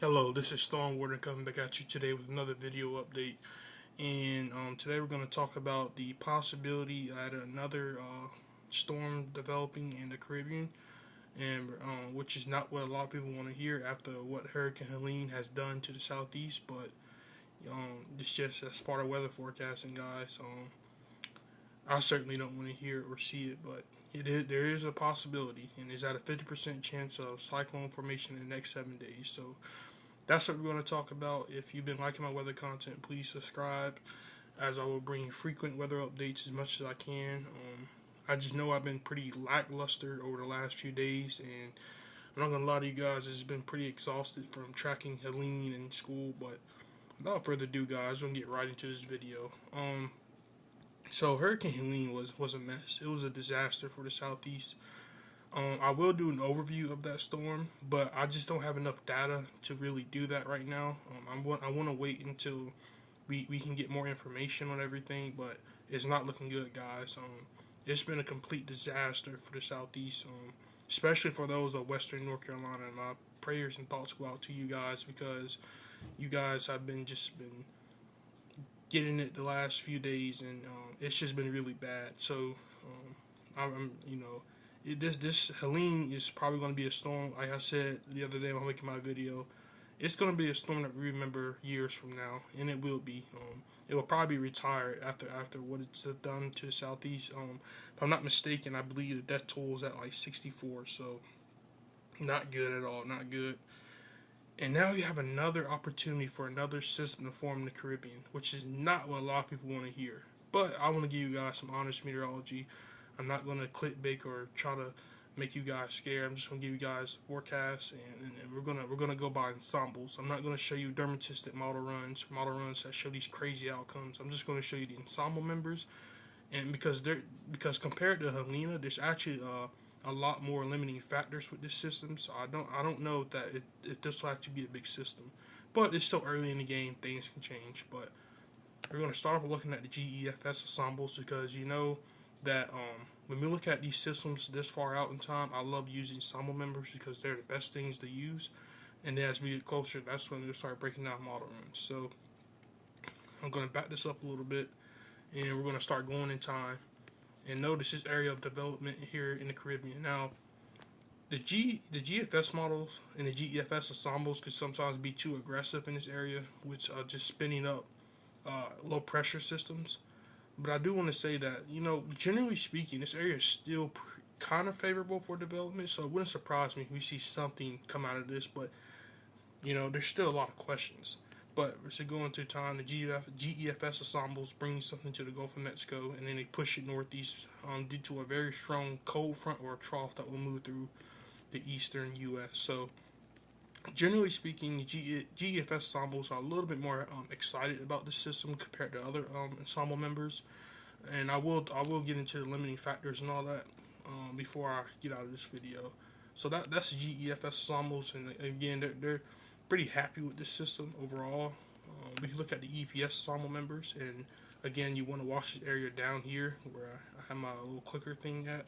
Hello, this is Storm Warden coming back at you today with another video update. And today we're going to talk about the possibility at another storm developing in the Caribbean, and which is not what a lot of people want to hear after what Hurricane Helene has done to the southeast. But it's just as part of weather forecasting, guys. I certainly don't want to hear it or see it, but there is a possibility, and is at a 50% chance of cyclone formation in the next 7 days. So that's what we're going to talk about. If you've been liking my weather content, please subscribe, as I will bring frequent weather updates as much as I can. I just know I've been pretty lackluster over the last few days, and I'm not going to lie to you guys, it's been pretty exhausted from tracking Helene in school. But without further ado, guys, we're going to get right into this video. So Hurricane Helene was a mess. It was a disaster for the southeast. I will do an overview of that storm, but I just don't have enough data to really do that right now. I want to wait until we can get more information on everything, but it's not looking good, guys. It's been a complete disaster for the southeast, especially for those of Western North Carolina. And my prayers and thoughts go out to you guys, because you guys have been getting it the last few days, and it's just been really bad. So I'm this Helene is probably going to be a storm. Like I said the other day when I'm making my video, it's going to be a storm that we remember years from now, and it will be. It will probably be retired after what it's done to the southeast. If I'm not mistaken, I believe the death toll is at like 64. So not good at all. Not good. And now you have another opportunity for another system to form in the Caribbean, which is not what a lot of people want to hear. But I want to give you guys some honest meteorology. I'm not going to clickbait or try to make you guys scared. I'm just going to give you guys the forecast, and we're gonna go by ensembles. I'm not going to show you dermatistic model runs that show these crazy outcomes. I'm just going to show you the ensemble members, and because compared to Helena, there's actually a lot more limiting factors with this system. So I don't know that if this will actually be a big system, but it's still early in the game. Things can change. But we're going to start off looking at the GEFS ensembles, because you know that when we look at these systems this far out in time, I love using ensemble members because they're the best things to use. And then as we get closer, that's when we start breaking down model runs. So I'm going to back this up a little bit, and we're going to start going in time. And notice this area of development here in the Caribbean. Now, the GFS models and the GEFS ensembles could sometimes be too aggressive in this area, which are just spinning up low pressure systems. But I do want to say that, generally speaking, this area is still kind of favorable for development. So it wouldn't surprise me if we see something come out of this. But, there's still a lot of questions. But as we go into time, the GEFS ensembles bring something to the Gulf of Mexico, and then they push it northeast due to a very strong cold front or a trough that will move through the eastern U.S. So, generally speaking, the GEFS ensembles are a little bit more excited about the system compared to other ensemble members. And I will get into the limiting factors and all that before I get out of this video. So that's GEFS ensembles, and again, they're pretty happy with this system overall. We can look at the EPS ensemble members, and again, you want to watch this area down here where I have my little clicker thing at,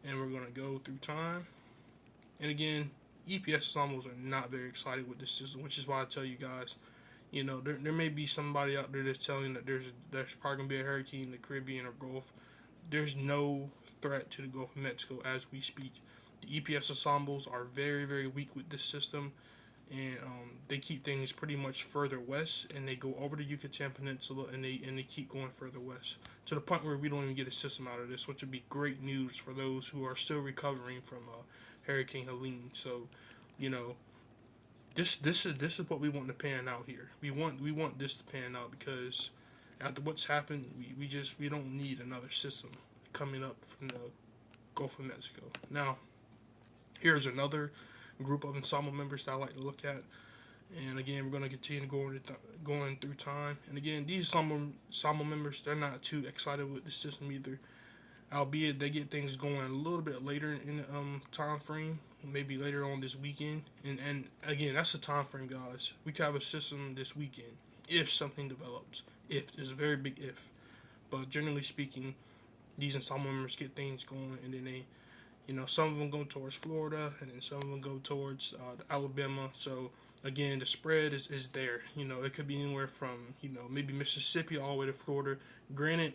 and we're gonna go through time. And again, EPS ensembles are not very excited with this system, which is why I tell you guys, there may be somebody out there that's telling that there's probably gonna be a hurricane in the Caribbean or Gulf. There's no threat to the Gulf of Mexico as we speak. The EPS ensembles are very, very weak with this system, and they keep things pretty much further west, and they go over the Yucatan Peninsula, and they keep going further west to the point where we don't even get a system out of this, which would be great news for those who are still recovering from Hurricane Helene. So, you know, this is what we want to pan out here. We want this to pan out, because after what's happened, we don't need another system coming up from the Gulf of Mexico. Now, here's another group of ensemble members that I like to look at. And again, we're going to continue going through time. And again, these ensemble members, they're not too excited with the system either. Albeit they get things going a little bit later in the time frame, maybe later on this weekend. And again, that's the time frame, guys. We could have a system this weekend if something develops. If there's a very big if. But generally speaking, these ensemble members get things going, and then You know, some of them go towards Florida, and then some of them go towards Alabama. So again, the spread is there. You know, it could be anywhere from, you know, maybe Mississippi all the way to Florida. Granted,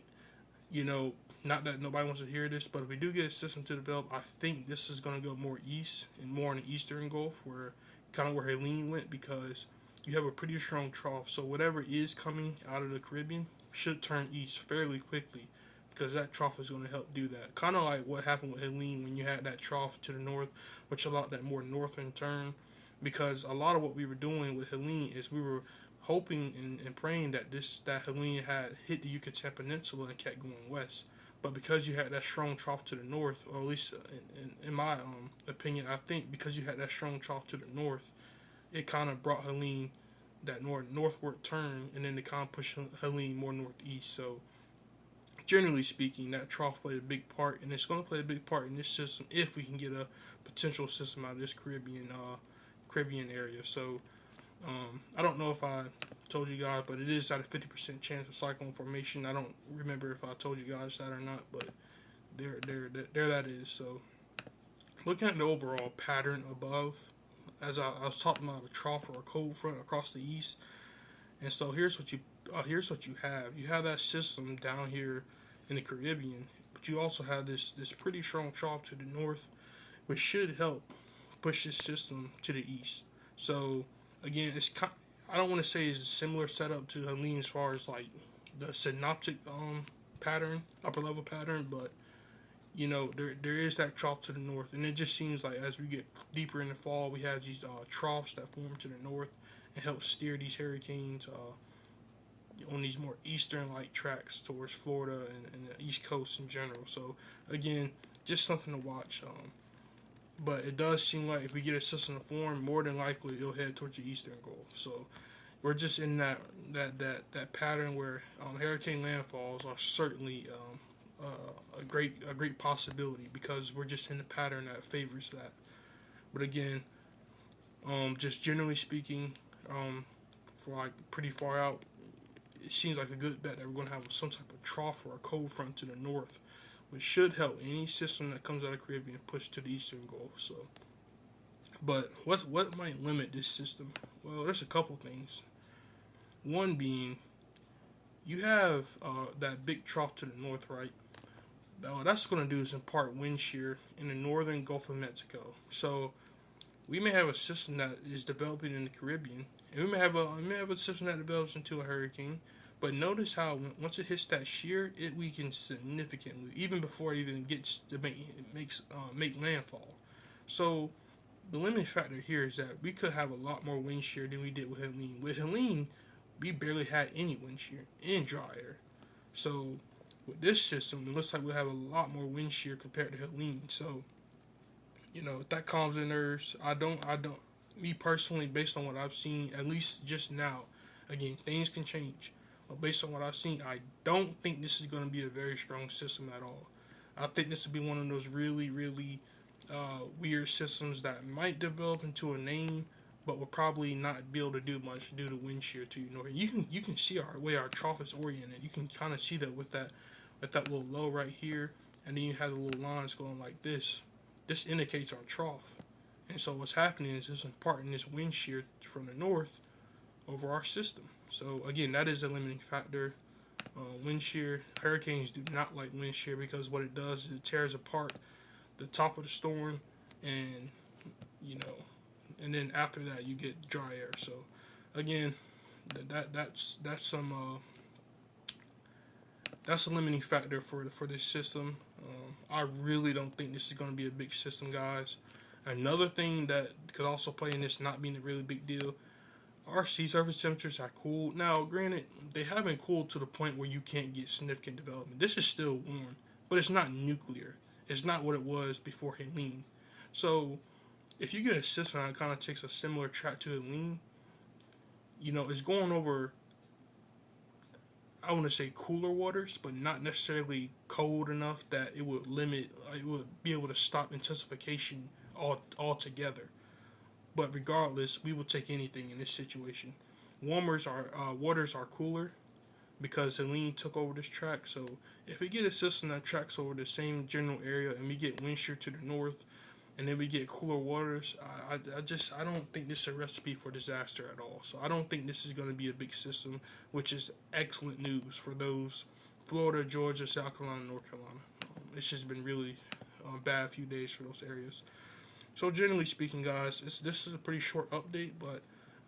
you know, not that nobody wants to hear this, but if we do get a system to develop, I think this is going to go more east and more in the eastern Gulf, where kind of where Helene went, because you have a pretty strong trough. So whatever is coming out of the Caribbean should turn east fairly quickly, because that trough is going to help do that. Kind of like what happened with Helene when you had that trough to the north, which allowed that more northern turn. Because a lot of what we were doing with Helene is we were hoping and praying that that Helene had hit the Yucatan Peninsula and kept going west. But because you had that strong trough to the north, or at least in my opinion, I think because you had that strong trough to the north, it kind of brought Helene that northward turn, and then it kind of pushed Helene more northeast. So generally speaking, that trough played a big part, and it's going to play a big part in this system if we can get a potential system out of this Caribbean area. So I don't know if I told you guys, but it is at a 50% chance of cyclone formation. I don't remember if I told you guys that or not, but there that is. So looking at the overall pattern above, as I was talking about a trough or a cold front across the east, and so here's what you have. You have that system down here in the Caribbean, but you also have this pretty strong trough to the north, which should help push this system to the east. So again, I don't want to say it's a similar setup to Helene as far as like the synoptic pattern, upper level pattern, but you know there is that trough to the north, and it just seems like as we get deeper in the fall, we have these troughs that form to the north and help steer these hurricanes on these more eastern like tracks towards Florida and the East Coast in general. So again, just something to watch. But it does seem like if we get a system to form, more than likely it'll head towards the eastern Gulf. So we're just in that pattern where hurricane landfalls are certainly a great possibility, because we're just in the pattern that favors that. But again, just generally speaking, for like pretty far out, it seems like a good bet that we're going to have some type of trough or a cold front to the north, which should help any system that comes out of the Caribbean push to the eastern Gulf. So, but what might limit this system? Well, there's a couple things. One being, you have that big trough to the north, right? That's going to do is impart wind shear in the northern Gulf of Mexico. So we may have a system that is developing in the Caribbean, and we may have a system that develops into a hurricane. But notice how once it hits that shear, it weakens significantly, even before it even gets to make landfall. So the limiting factor here is that we could have a lot more wind shear than we did with Helene. With Helene, we barely had any wind shear and dry air. So with this system, it looks like we'll have a lot more wind shear compared to Helene. So, you know, if that calms the nerves, me personally, based on what I've seen, at least just now, again, things can change. But based on what I've seen, I don't think this is going to be a very strong system at all. I think this will be one of those really, really weird systems that might develop into a name, but will probably not be able to do much due to wind shear to north. You can see our way our trough is oriented. You can kind of see that with that little low right here, and then you have the little lines going like this. This indicates our trough, and so what's happening is it's imparting this wind shear from the north over our system. So again, that is a limiting factor. Wind shear, hurricanes do not like wind shear, because what it does is it tears apart the top of the storm, and you know, and then after that you get dry air. So again, that's a limiting factor for this system. I really don't think this is going to be a big system, guys. Another thing that could also play in this not being a really big deal, our sea surface temperatures have cooled. Now, granted, they haven't cooled to the point where you can't get significant development. This is still warm, but it's not nuclear. It's not what it was before Helene. So, if you get a system that kind of takes a similar track to Helene, you know, it's going over, I want to say cooler waters, but not necessarily cold enough that it would be able to stop intensification altogether. But regardless, we will take anything in this situation. Waters are cooler, because Helene took over this track. So if we get a system that tracks over the same general area and we get wind shear to the north, and then we get cooler waters, I don't think this is a recipe for disaster at all. So I don't think this is going to be a big system, which is excellent news for those Florida, Georgia, South Carolina, North Carolina. It's just been really bad few days for those areas. So generally speaking, guys, this is a pretty short update, but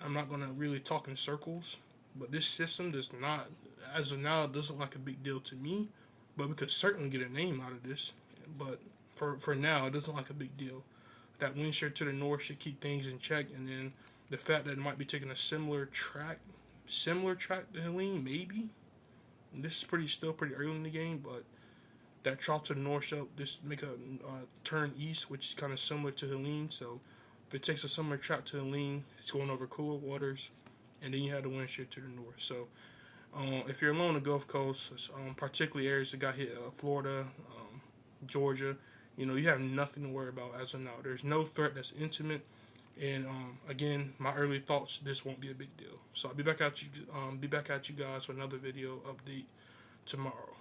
I'm not going to really talk in circles. But this system does not, as of now, it doesn't look like a big deal to me. But we could certainly get a name out of this. But for now, it doesn't look like a big deal. That wind shear to the north should keep things in check, and then the fact that it might be taking a similar track to Helene, maybe. This is still pretty early in the game, but that trough to the north should just make a turn east, which is kind of similar to Helene. So if it takes a similar track to Helene, it's going over cooler waters, and then you have the wind shear to the north. So if you're along the Gulf Coast, particularly areas that got hit, Florida, Georgia, you have nothing to worry about as of now. There's no threat that's intimate, and again, my early thoughts, this won't be a big deal. So I'll be back at you guys with another video update tomorrow.